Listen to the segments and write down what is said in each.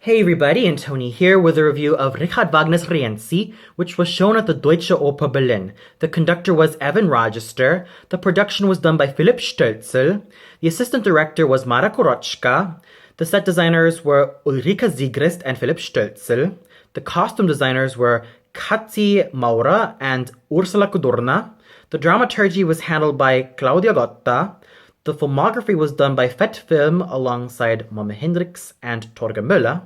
Hey everybody, and Tony here with a review of Richard Wagner's Rienzi, which was shown at the Deutsche Oper Berlin. The conductor was Evan Rogister, the production was done by Philipp Stölzel, the assistant director was Mara Korochka, the set designers were Ulrika Siegrist and Philipp Stölzel, the costume designers were Katzi Maura and Ursula Kudurna, the dramaturgy was handled by Claudia Gotta, the filmography was done by Fett Film alongside Momme Hendricks and Torge Müller,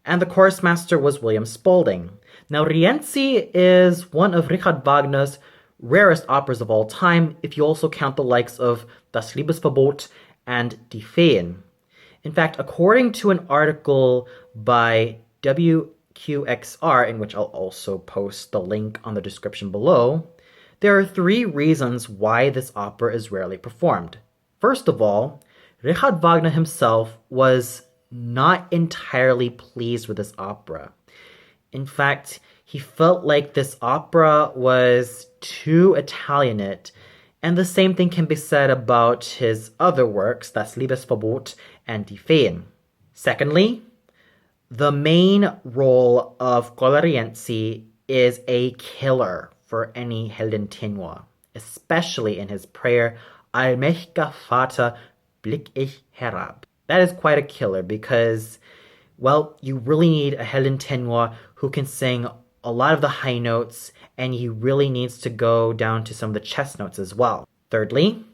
and the chorus master was William Spalding. Now, Rienzi is one of Richard Wagner's rarest operas of all time, if you also count the likes of Das Liebesverbot and Die Feen. In fact, according to an article by WQXR, in which I'll also post the link on the description below, there are 3 reasons why this opera is rarely performed. First of all, Richard Wagner himself was not entirely pleased with this opera. In fact, he felt like this opera was too Italianate, and the same thing can be said about his other works, Das Liebesverbot and Die Feen. Secondly, the main role of Rienzi is a killer for any Heldentänzer, especially in his prayer, Allmächtiger Vater, blick ich herab. That is quite a killer because, well, you really need a Heldentänzer who can sing a lot of the high notes, and he really needs to go down to some of the chest notes as well. Thirdly,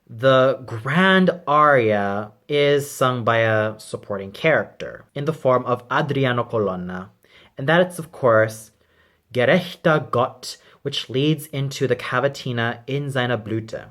the grand aria is sung by a supporting character in the form of Adriano Colonna, and that is, of course, Gerechter Gott, which leads into the cavatina In seiner Blüte.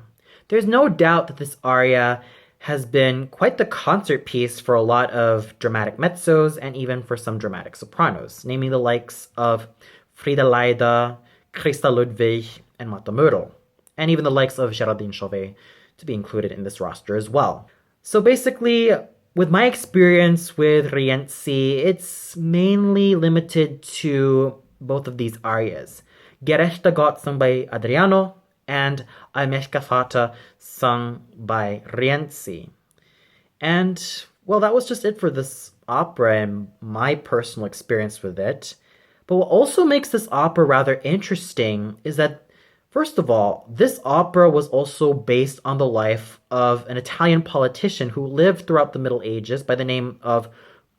There's no doubt that this aria has been quite the concert piece for a lot of dramatic mezzos and even for some dramatic sopranos, naming the likes of Frida Leida, Christa Ludwig, and Martha Mödel, and even the likes of Geraldine Chauvet to be included in this roster as well. So basically, with my experience with Rienzi, it's mainly limited to both of these arias. Gerechter Gott sung by Adriano, and Allmächtiger Vater sung by Rienzi. And, well, that was just it for this opera and my personal experience with it. But what also makes this opera rather interesting is that, first of all, this opera was also based on the life of an Italian politician who lived throughout the Middle Ages by the name of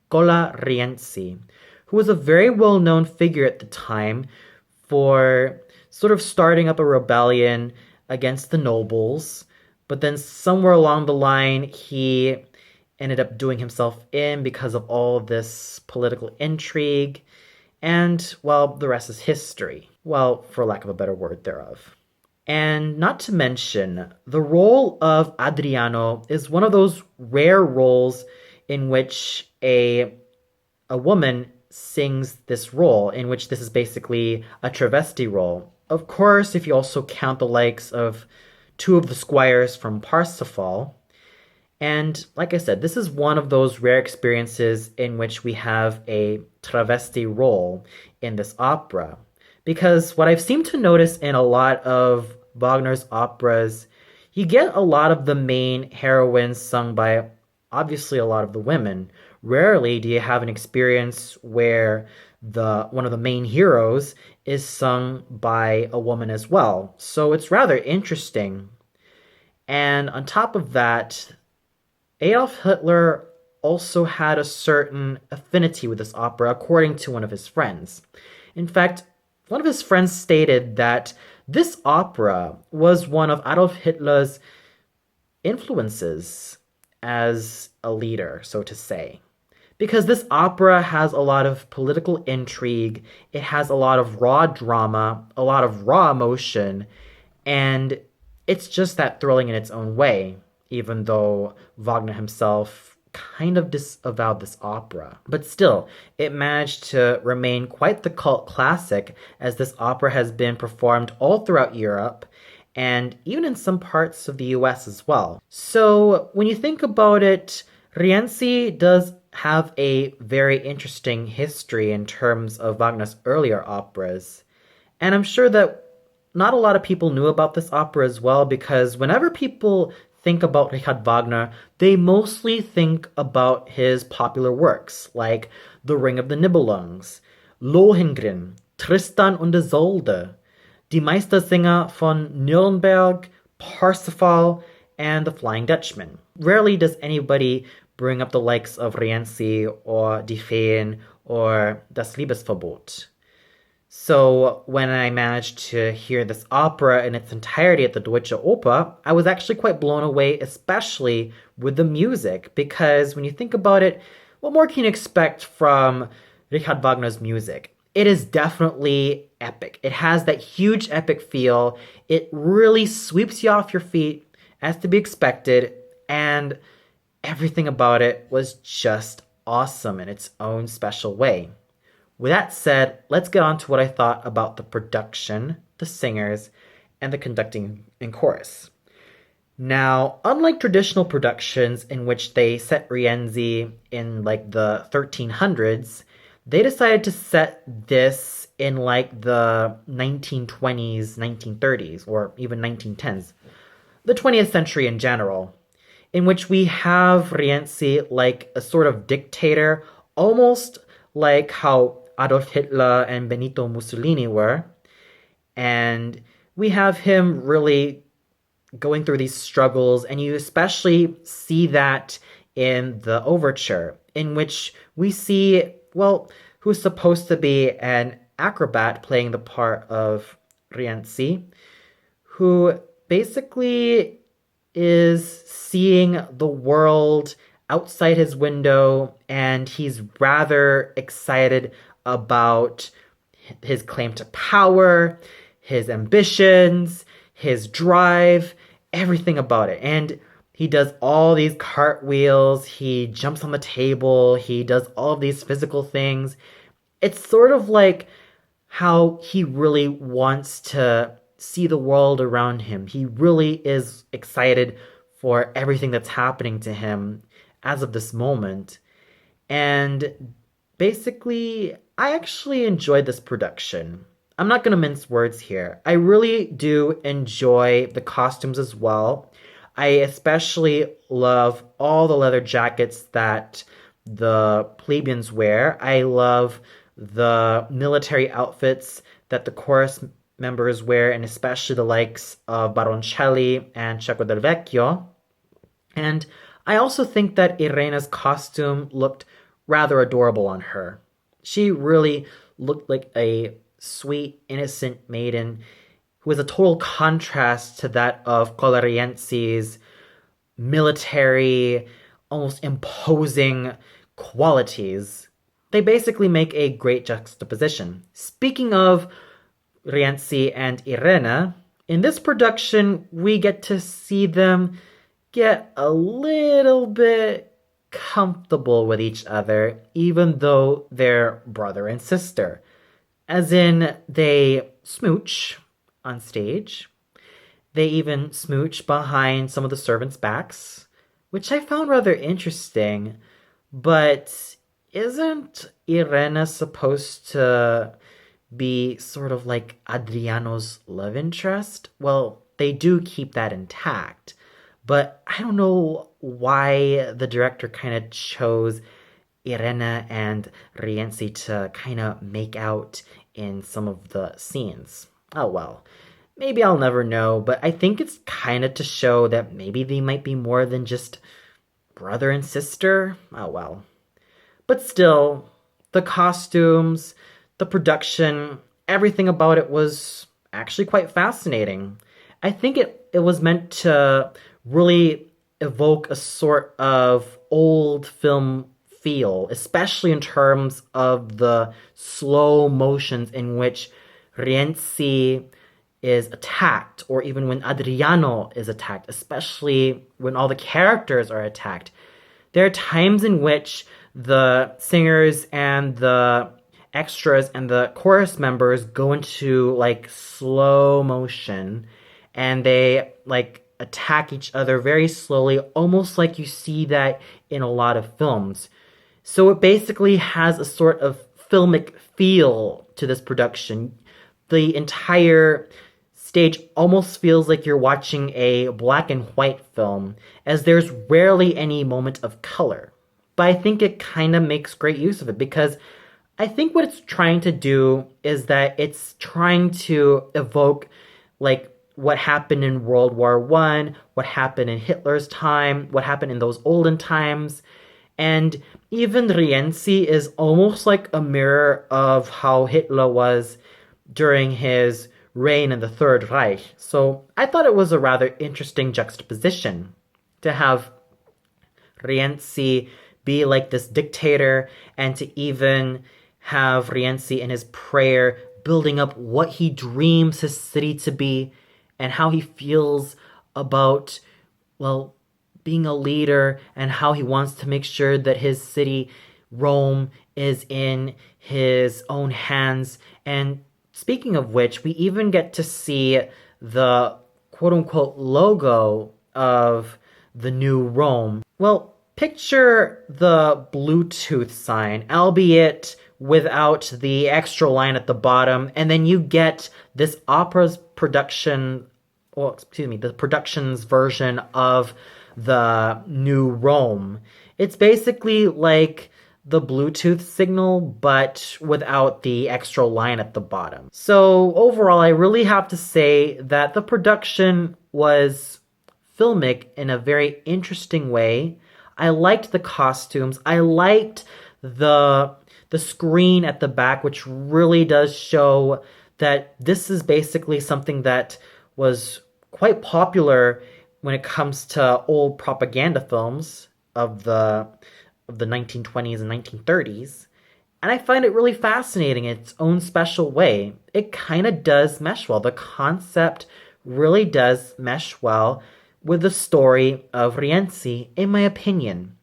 Cola Rienzi, who was a very well-known figure at the time for sort of starting up a rebellion against the nobles, but then somewhere along the line he ended up doing himself in because of all this political intrigue, and, well, the rest is history. Well, for lack of a better word thereof. And not to mention, the role of Adriano is one of those rare roles in which a woman sings this role, in which this is basically a travesti role. Of course, if you also count the likes of 2 of the squires from Parsifal. And like I said, this is one of those rare experiences in which we have a travesti role in this opera. Because what I've seemed to notice in a lot of Wagner's operas, you get a lot of the main heroines sung by obviously a lot of the women. Rarely do you have an experience where one of the main heroes is sung by a woman as well. So it's rather interesting. And on top of that, Adolf Hitler also had a certain affinity with this opera, according to one of his friends. In fact, one of his friends stated that this opera was one of Adolf Hitler's influences as a leader, so to say. Because this opera has a lot of political intrigue, it has a lot of raw drama, a lot of raw emotion, and it's just that thrilling in its own way, even though Wagner himself kind of disavowed this opera. But still, it managed to remain quite the cult classic, as this opera has been performed all throughout Europe, and even in some parts of the US as well. So when you think about it, Rienzi does have a very interesting history in terms of Wagner's earlier operas. And I'm sure that not a lot of people knew about this opera as well, because whenever people think about Richard Wagner, they mostly think about his popular works like The Ring of the Nibelungs, Lohengrin, Tristan und Isolde, Die Meistersinger von Nürnberg, Parsifal, and The Flying Dutchman. Rarely does anybody bring up the likes of Rienzi or Die Feen or Das Liebesverbot. So when I managed to hear this opera in its entirety at the Deutsche Oper, I was actually quite blown away, especially with the music, because when you think about it, what more can you expect from Richard Wagner's music? It is definitely epic. It has that huge epic feel. It really sweeps you off your feet, as to be expected, and everything about it was just awesome in its own special way. With that said, let's get on to what I thought about the production, the singers, and the conducting in chorus. Now, unlike traditional productions in which they set Rienzi in like the 1300s, they decided to set this in like the 1920s, 1930s, or even 1910s, the 20th century in general, in which we have Rienzi like a sort of dictator, almost like how Adolf Hitler and Benito Mussolini were. And we have him really going through these struggles, and you especially see that in the overture, in which we see, well, who's supposed to be an acrobat playing the part of Rienzi, who basically is seeing the world outside his window, and he's rather excited about his claim to power, his ambitions, his drive, everything about it. And he does all these cartwheels, he jumps on the table, he does all of these physical things. It's sort of like how he really wants to see the world around him. He really is excited for everything that's happening to him as of this moment. And basically, I actually enjoyed this production. I'm not going to mince words here. I really do enjoy the costumes as well. I especially love all the leather jackets that the plebeians wear. I love the military outfits that the chorus members wear, and especially the likes of Baroncelli and Cecco del Vecchio. And I also think that Irena's costume looked rather adorable on her. She really looked like a sweet, innocent maiden who was a total contrast to that of Cola Rienzi's military, almost imposing qualities. They basically make a great juxtaposition. Speaking of Rienzi and Irena, in this production, we get to see them get a little bit comfortable with each other, even though they're brother and sister. As in, they smooch on stage. They even smooch behind some of the servants' backs, which I found rather interesting. But isn't Irena supposed to be sort of like Adriano's love interest? Well, they do keep that intact. But I don't know why the director kind of chose Irena and Rienzi to kind of make out in some of the scenes. Oh well, maybe I'll never know, but I think it's kind of to show that maybe they might be more than just brother and sister. Oh well. But still, the costumes, the production, everything about it was actually quite fascinating. I think it was meant to really evoke a sort of old film feel, especially in terms of the slow motions in which Rienzi is attacked, or even when Adriano is attacked, especially when all the characters are attacked. There are times in which the singers and the extras and the chorus members go into like slow motion, and they like attack each other very slowly, almost like you see that in a lot of films. So it basically has a sort of filmic feel to this production. The entire stage almost feels like you're watching a black and white film, as there's rarely any moment of color. But I think it kind of makes great use of it because I think what it's trying to do is that it's trying to evoke like what happened in World War One, what happened in Hitler's time, what happened in those olden times. And even Rienzi is almost like a mirror of how Hitler was during his reign in the Third Reich. So I thought it was a rather interesting juxtaposition to have Rienzi be like this dictator and to even have Rienzi in his prayer building up what he dreams his city to be and how he feels about, well, being a leader and how he wants to make sure that his city, Rome, is in his own hands. And speaking of which, we even get to see the quote-unquote logo of the new Rome. Well, picture the Bluetooth sign, albeit without the extra line at the bottom, and then you get this opera's production, or excuse me, the production's version of the new Rome. It's basically like the Bluetooth signal, but without the extra line at the bottom. So overall, I really have to say that the production was filmic in a very interesting way. I liked the costumes. I liked the screen at the back, which really does show that this is basically something that was quite popular when it comes to old propaganda films of the 1920s and 1930s. And I find it really fascinating in its own special way. It kind of does mesh well. The concept really does mesh well with the story of Rienzi, in my opinion.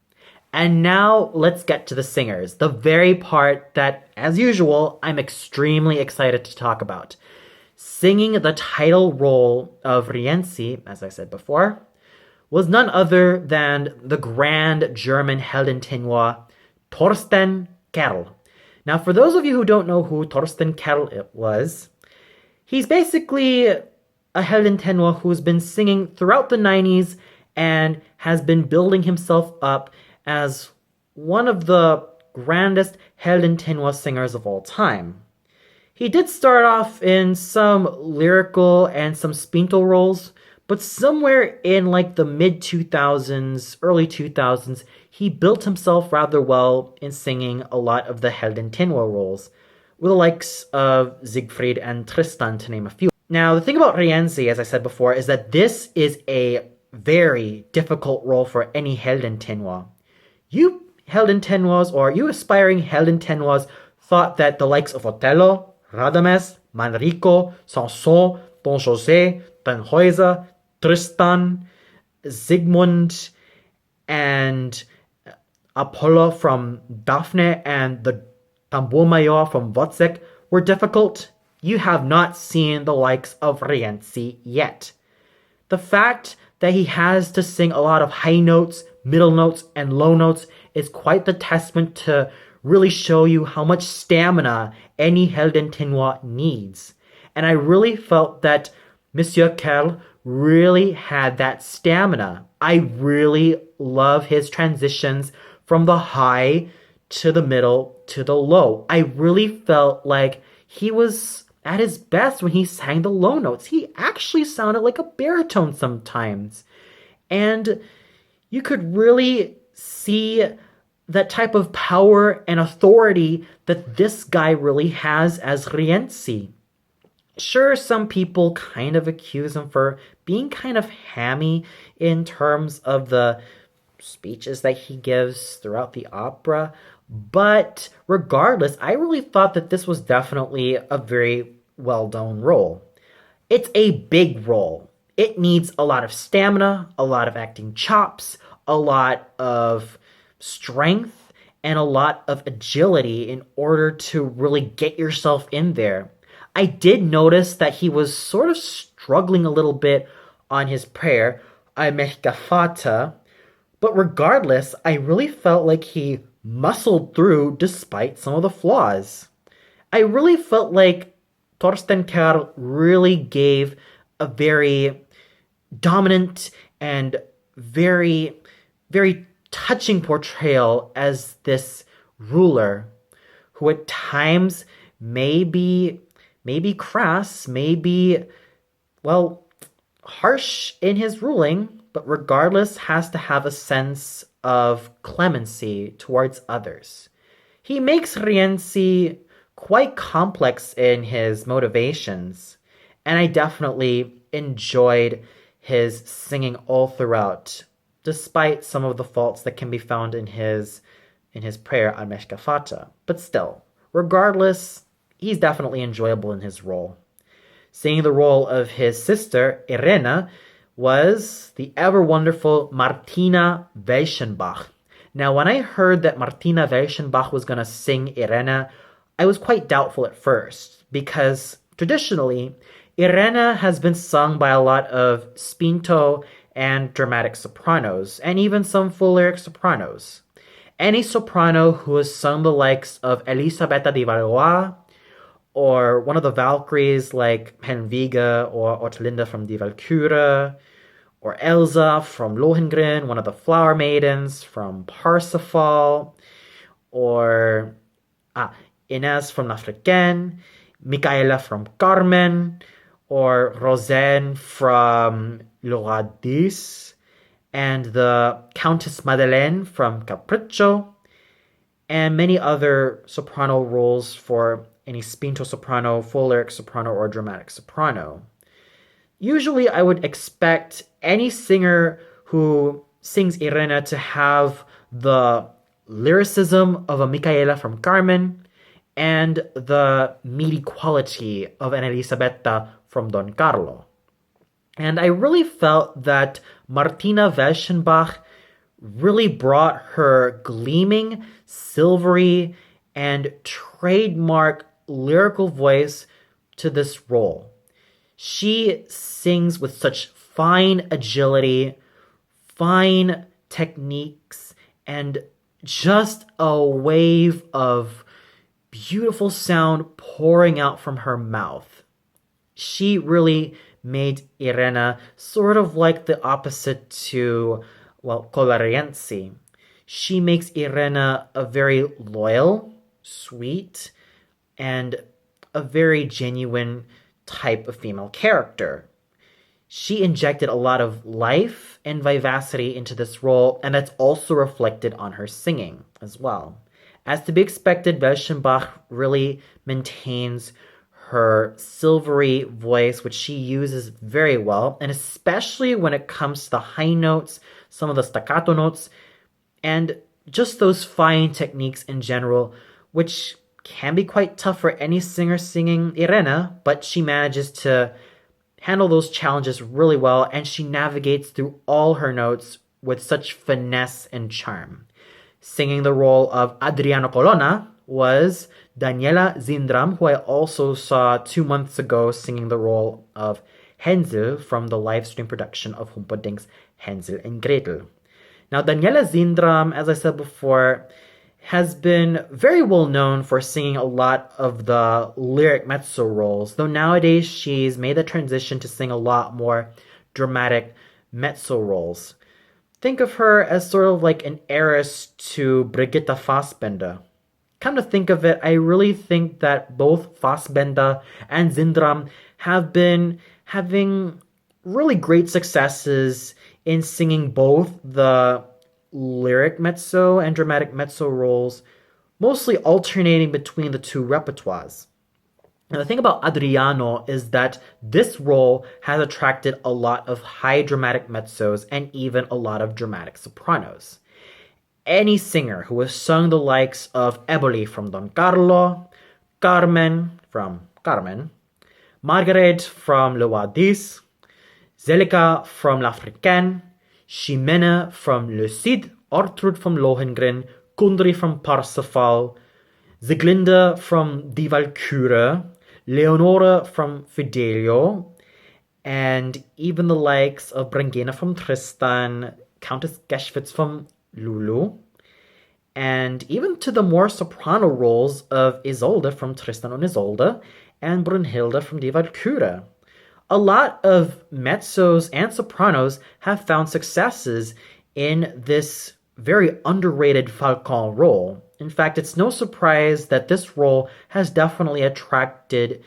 And now let's get to the singers, the very part that, as usual, I'm extremely excited to talk about. Singing the title role of Rienzi, as I said before, was none other than the grand German Heldentenor, Thorsten Kerl. Now, for those of you who don't know who Thorsten Kerl was, he's basically a Heldentenor who's been singing throughout the 90s and has been building himself up as one of the grandest Heldentenor singers of all time. He did start off in some lyrical and some spinto roles, but somewhere in like the mid-2000s, early 2000s, he built himself rather well in singing a lot of the Heldentenor roles, with the likes of Siegfried and Tristan, to name a few. Now, the thing about Rienzi, as I said before, is that this is a very difficult role for any Heldentenor. You Heldentenors, or you aspiring Heldentenors, thought that the likes of Otello, Radames, Manrico, Sanson, Don José, Tannhäuser, Tristan, Sigmund, and Apollo from Daphne, and the Tambour Major from Wozzeck were difficult. You have not seen the likes of Rienzi yet. The fact that he has to sing a lot of high notes, middle notes, and low notes is quite the testament to really show you how much stamina any Heldentenor needs. And I really felt that Monsieur Kerl really had that stamina. I really love his transitions from the high to the middle to the low. I really felt like he was at his best when he sang the low notes. He actually sounded like a baritone sometimes. And you could really see that type of power and authority that this guy really has as Rienzi. Sure, some people kind of accuse him for being kind of hammy in terms of the speeches that he gives throughout the opera, but regardless, I really thought that this was definitely a very well-done role. It's a big role. It needs a lot of stamina, a lot of acting chops, a lot of strength, and a lot of agility in order to really get yourself in there. I did notice that he was sort of struggling a little bit on his prayer, Allmächtiger Vater, but regardless, I really felt like he muscled through despite some of the flaws. I really felt like Thorsten Kerl really gave a very dominant and very, very touching portrayal as this ruler who at times may be crass, may be, well, harsh in his ruling, but regardless has to have a sense of clemency towards others. He makes Rienzi quite complex in his motivations, and I definitely enjoyed his singing all throughout, despite some of the faults that can be found in his prayer on Meshkafata. But still, regardless, he's definitely enjoyable in his role. Singing the role of his sister, Irena, was the ever-wonderful Martina Weichenbach. Now, when I heard that Martina Weichenbach was going to sing Irena, I was quite doubtful at first, because traditionally, Irena has been sung by a lot of spinto and dramatic sopranos, and even some full lyric sopranos. Any soprano who has sung the likes of Elisabetta di Valois, or one of the Valkyries like Helmviga or Ortelinda from Die Walküre, or Elsa from Lohengrin, one of the Flower Maidens from Parsifal, or Inez from L'Africaine, Micaela from Carmen, or Rosen from Le Roi d'Is, and the Countess Madeleine from Capriccio, and many other soprano roles for any spinto soprano, full lyric soprano, or dramatic soprano. Usually I would expect any singer who sings Irena to have the lyricism of a Micaela from Carmen and the meaty quality of an Elisabetta from Don Carlo. And I really felt that Martina Weichenbach really brought her gleaming, silvery, and trademark lyrical voice to this role. She sings with such fine agility, fine techniques, and just a wave of beautiful sound pouring out from her mouth. She really made Irena sort of like the opposite to, well, Rienzi. She makes Irena a very loyal, sweet, and a very genuine type of female character. She injected a lot of life and vivacity into this role, and that's also reflected on her singing as well. As to be expected, Weichenbach really maintains her silvery voice, which she uses very well, and especially when it comes to the high notes, some of the staccato notes, and just those fine techniques in general, which can be quite tough for any singer singing Irena, but she manages to handle those challenges really well, and she navigates through all her notes with such finesse and charm. Singing the role of Adriano Colonna was Daniela Zindram, who I also saw 2 months ago singing the role of Hänsel from the live stream production of Humperdinck's Hänsel and Gretel. Now, Daniela Zindram, as I said before, has been very well known for singing a lot of the lyric mezzo roles, though nowadays she's made the transition to sing a lot more dramatic mezzo roles. Think of her as sort of like an heiress to Brigitte Fassbender. Come to think of it, I really think that both Fassbender and Zindram have been having really great successes in singing both the lyric mezzo and dramatic mezzo roles, mostly alternating between the two repertoires. And the thing about Adriano is that this role has attracted a lot of high dramatic mezzos and even a lot of dramatic sopranos. Any singer who has sung the likes of Eboli from Don Carlo, Carmen from Carmen, Margaret from Le Roi d'Is, Zelika from L'Africaine, Ximena from Le Cid, Ortrud from Lohengrin, Kundry from Parsifal, Sieglinde from Die Walküre, Leonora from Fidelio, and even the likes of Brangena from Tristan, Countess Geschwitz from Lulu, and even to the more soprano roles of Isolde from Tristan und Isolde and Brunhilde from Die Walküre. A lot of mezzos and sopranos have found successes in this very underrated Falcon role. In fact, it's no surprise that this role has definitely attracted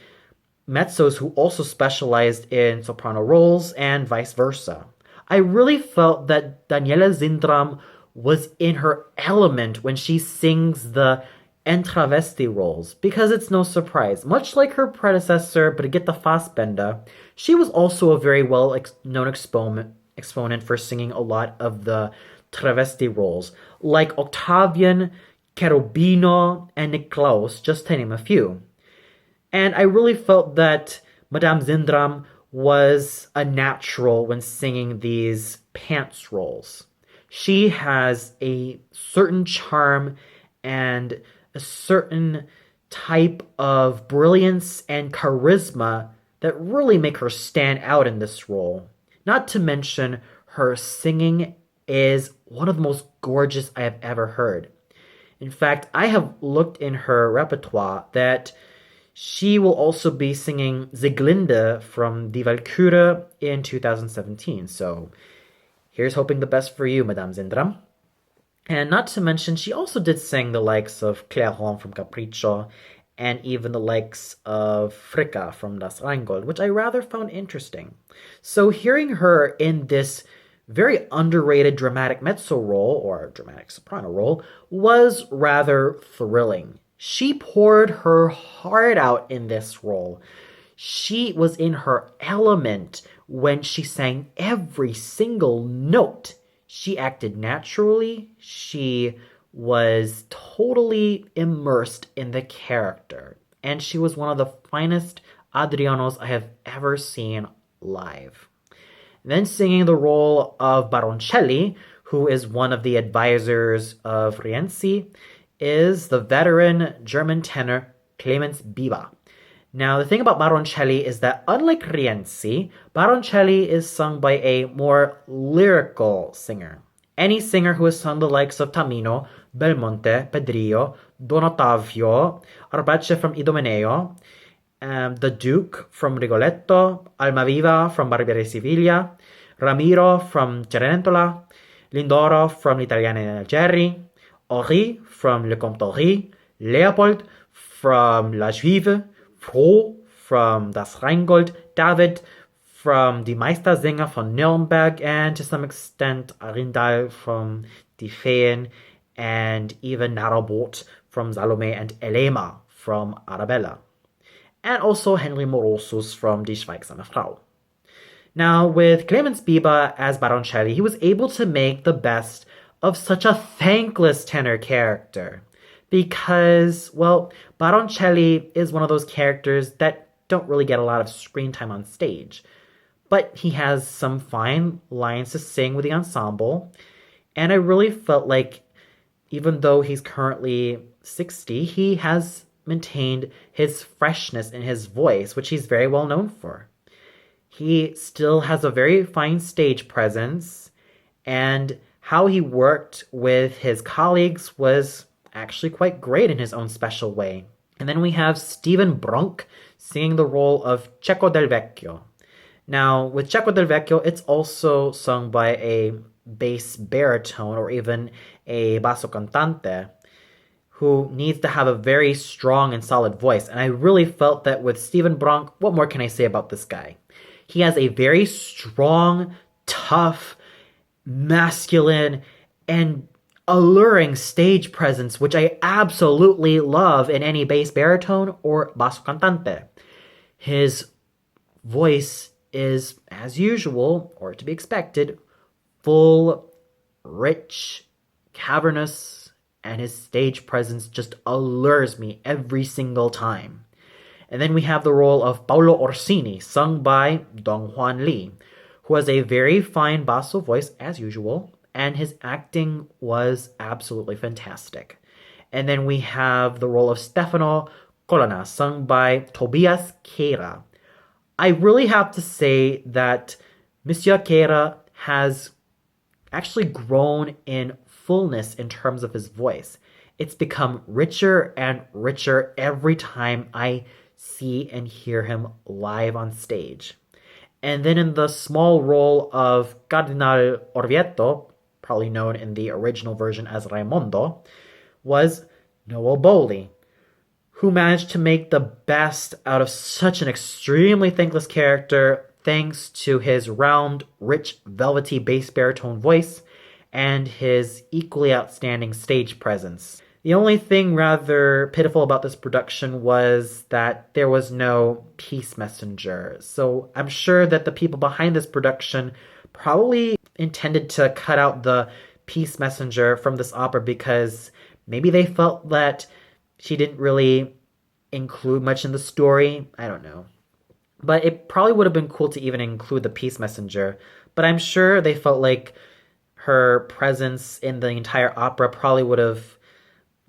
mezzos who also specialized in soprano roles and vice versa. I really felt that Daniela Zindram was in her element when she sings the entravesti roles, because it's no surprise. Much like her predecessor, Brigitte Fassbender, she was also a very well-known exponent for singing a lot of the travesti roles, like Octavian, Cherubino, and Niklaus, just to name a few. And I really felt that Madame Zindram was a natural when singing these pants roles. She has a certain charm and a certain type of brilliance and charisma that really make her stand out in this role. Not to mention, her singing is one of the most gorgeous I have ever heard. In fact, I have looked in her repertoire that she will also be singing Sieglinde from Die Walküre in 2017. So here's hoping the best for you, Madame Zindram. And not to mention, she also did sing the likes of Clairon from Capriccio and even the likes of Fricka from Das Rheingold, which I rather found interesting. So hearing her in this very underrated dramatic mezzo role, or dramatic soprano role, was rather thrilling. She poured her heart out in this role. She was in her element when she sang every single note. She acted naturally. She was totally immersed in the character. And she was one of the finest Adrianos I have ever seen live. Then singing the role of Baroncelli, who is one of the advisors of Rienzi, is the veteran German tenor Clemens Biber. Now, the thing about Baroncelli is that unlike Rienzi, Baroncelli is sung by a more lyrical singer. Any singer who has sung the likes of Tamino, Belmonte, Pedrillo, Don Ottavio, Arbace from Idomeneo, the Duke from Rigoletto, Almaviva from Barbiere Siviglia, Ramiro from Cenerentola, Lindoro from L'Italiana Algeri, Henri from Le Comte Henri, Leopold from La Juive, Froh from Das Rheingold, David from Die Meistersinger von Nürnberg, and to some extent Arindal from Die Feen, and even Narabot from Salome and Elema from Arabella. And also Henry Morosus from Die Schweigsame Frau. Now, with Clemens Biber as Baroncelli, he was able to make the best of such a thankless tenor character. Because, well, Baroncelli is one of those characters that don't really get a lot of screen time on stage. But he has some fine lines to sing with the ensemble. And I really felt like, even though he's currently 60, he has maintained his freshness in his voice, which he's very well known for. He still has a very fine stage presence, and how he worked with his colleagues was actually quite great in his own special way. And then we have Steven Bronk singing the role of Cecco del Vecchio. Now, with Cecco del Vecchio, it's also sung by a bass baritone or even a basso cantante who needs to have a very strong and solid voice. And I really felt that with Steven Bronk, what more can I say about this guy? He has a very strong, tough, masculine, and alluring stage presence, which I absolutely love in any bass baritone or basso cantante. His voice is, as usual, or to be expected, full, rich, cavernous, and his stage presence just allures me every single time. And then we have the role of Paolo Orsini, sung by Dong-Hwan Lee, who has a very fine basso voice, as usual, and his acting was absolutely fantastic. And then we have the role of Stefano Colonna, sung by Tobias Kera. I really have to say that Monsieur Kera has actually grown in fullness in terms of his voice. It's become richer and richer every time I see and hear him live on stage. And then in the small role of Cardinal Orvieto, probably known in the original version as Raimondo, was Noel Bowley, who managed to make the best out of such an extremely thankless character thanks to his round, rich, velvety bass baritone voice and his equally outstanding stage presence. The only thing rather pitiful about this production was that there was no peace messenger. So I'm sure that the people behind this production probably intended to cut out the peace messenger from this opera because maybe they felt that she didn't really include much in the story. I don't know. But it probably would have been cool to even include the peace messenger. But I'm sure they felt like her presence in the entire opera probably would have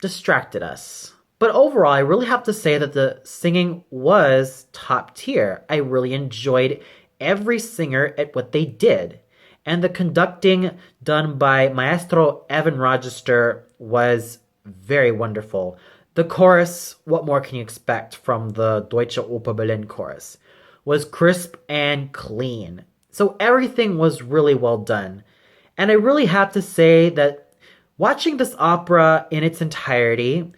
distracted us. But overall, I really have to say that the singing was top tier. I really enjoyed every singer at what they did. And the conducting done by Maestro Evan Rogister was very wonderful. The chorus, what more can you expect from the Deutsche Oper Berlin chorus, was crisp and clean. So everything was really well done. And I really have to say that watching this opera in its entirety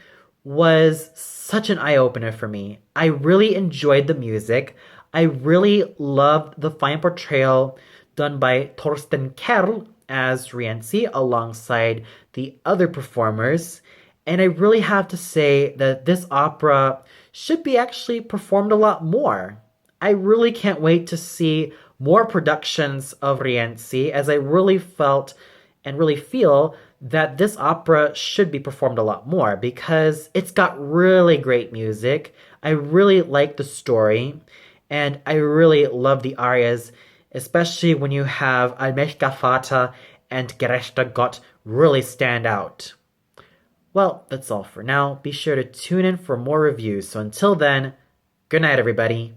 was such an eye-opener for me. I really enjoyed the music. I really loved the fine portrayal done by Thorsten Kerl as Rienzi alongside the other performers. And I really have to say that this opera should be actually performed a lot more. I really can't wait to see more productions of Rienzi, as I really felt and really feel that this opera should be performed a lot more because it's got really great music. I really like the story, and I really love the arias, especially when you have Allmächtiger Vater and Gerechter Gott really stand out. Well, that's all for now. Be sure to tune in for more reviews. So until then, good night, everybody.